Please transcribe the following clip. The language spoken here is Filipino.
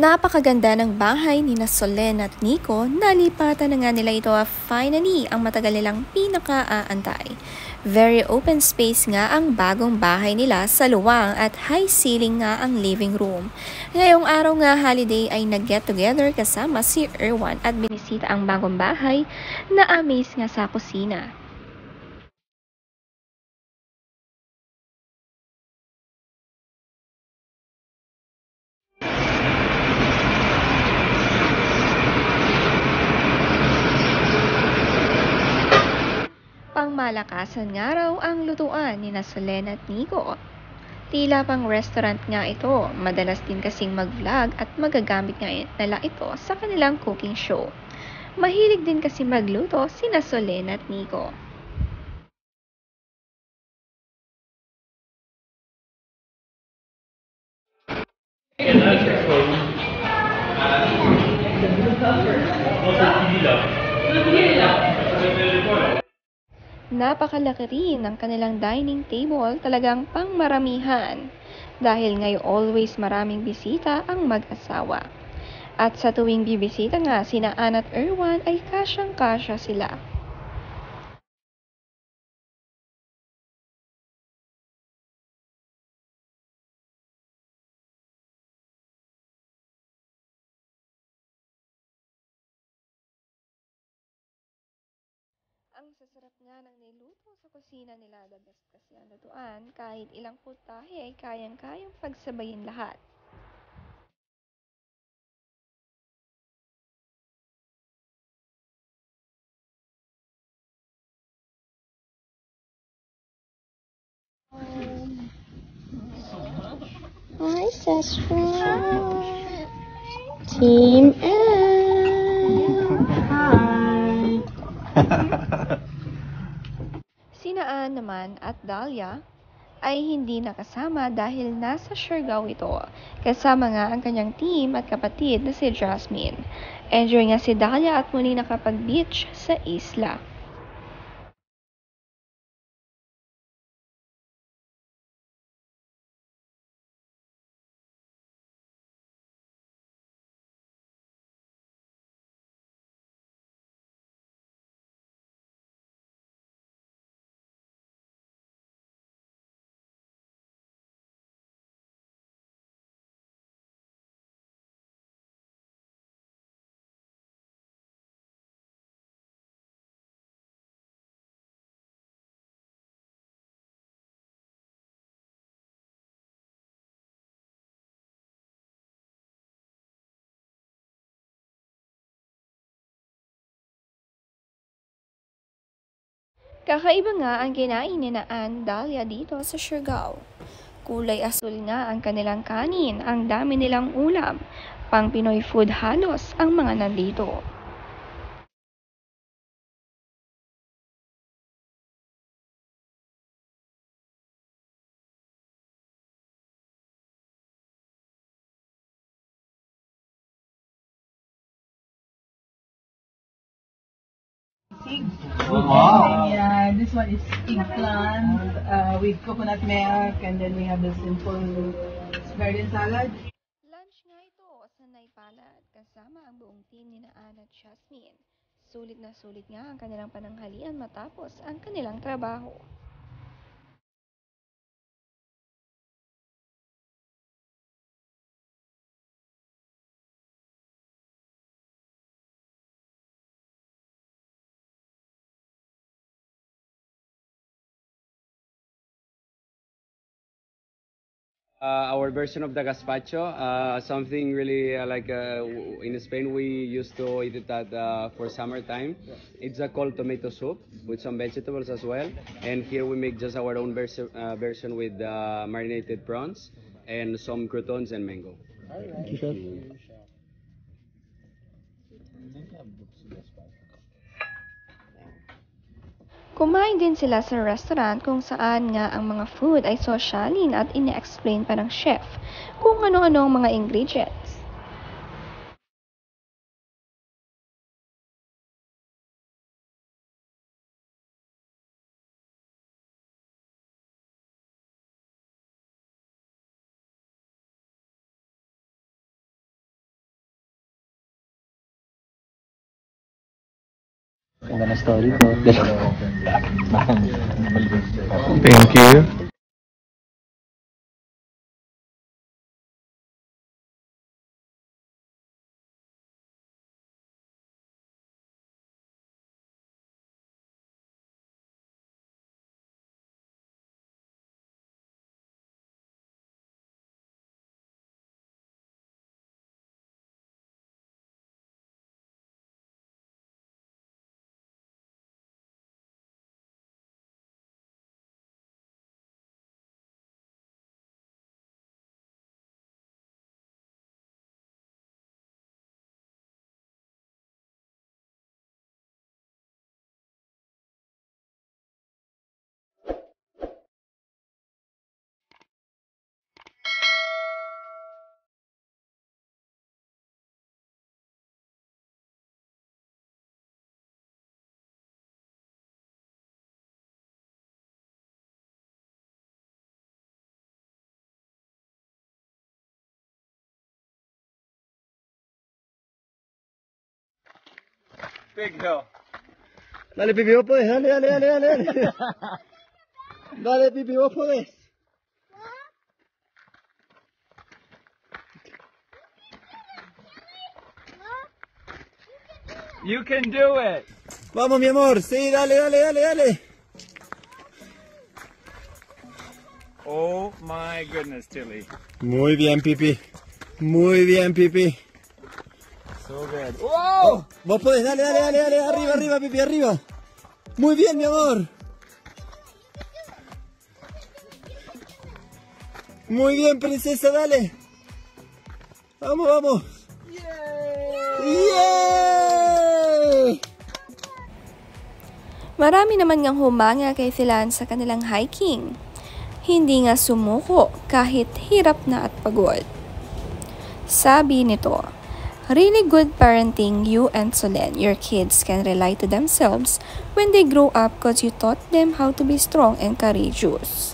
Napakaganda ng bahay ni na Solen at Nico, nalipatan na nga nila ito finally ang matagal nilang pinaka-aantay. Very open space nga ang bagong bahay nila sa luwang at high ceiling nga ang living room. Ngayong araw nga holiday ay nag-get together kasama si Erwan at binisita ang bagong bahay na amaze nga sa kusina. Pangmalakasan nga raw ang lutuan ni na Solen at Nico. Tila pang restaurant nga ito, madalas din kasing mag-vlog at magagamit nga nila ito sa kanilang cooking show. Mahilig din kasi magluto sina Solen at Nico. Napakalaki rin ng kanilang dining table, talagang pangmaramihan. Dahil ngayon always maraming bisita ang mag-asawa. At sa tuwing bibisita nga sina Ann at Erwan ay kasyang-kasya sila. Ang sasarap nga ng niluto sa kusina nila, the best kasi ang lutuan, kahit ilang putahe ay kayang-kayang pagsabayin lahat. Hi, Sestra! Team N! Sinaan naman at Dahlia ay hindi nakasama dahil nasa Siargao ito. Kasama nga ang kanyang team at kapatid na si Jasmine. Enjoy nga si Dahlia at muli nakapag-beach sa isla. Kakaiba nga ang kinain ni Naan Dahlia dito sa Siargao. Kulay asul nga ang kanilang kanin, ang dami nilang ulam. Pang Pinoy food halos ang mga nandito. Pig. Wow. Yeah, this one is eggplant with coconut milk, and then we have the simple garden salad. Lunch nga ito sa Naipalad kasama ang buong team ni Naan at Jasmine. Sulit na sulit nga ang kanilang pananghalian matapos ang kanilang trabaho. Our version of the gazpacho, something really in Spain we used to eat it at for summertime. It's a cold tomato soup with some vegetables as well, and here we make just our own version with marinated prawns and some croutons and mango. Kumain din sila sa restaurant kung saan nga ang mga food ay sosyalin at ine-explain pa ng chef kung ano-ano ang mga ingredients. Ganda na story to. Thank you. Big hill. Dale, Pipi, vos podés, dale, dale, dale, dale, dale. Dale, Pipi, vos podés. You can do it. Vamos, mi amor, sí, dale, dale, dale, dale. Oh my goodness, Tilly. Muy bien, Pipi. Muy bien, Pipi. So good. Oh, vos podés, dale, dale, dale, dale, arriba, arriba, Pipi, arriba. Muy bien, mi amor. Muy bien, princesa, dale. Vamos, vamos. Yay! Marami naman ngang humanga kay Thilan sa kanilang hiking. Hindi nga sumuko kahit hirap na at pagod. Sabi nito, really good parenting you and Solen. Your kids can rely to themselves when they grow up because you taught them how to be strong and courageous.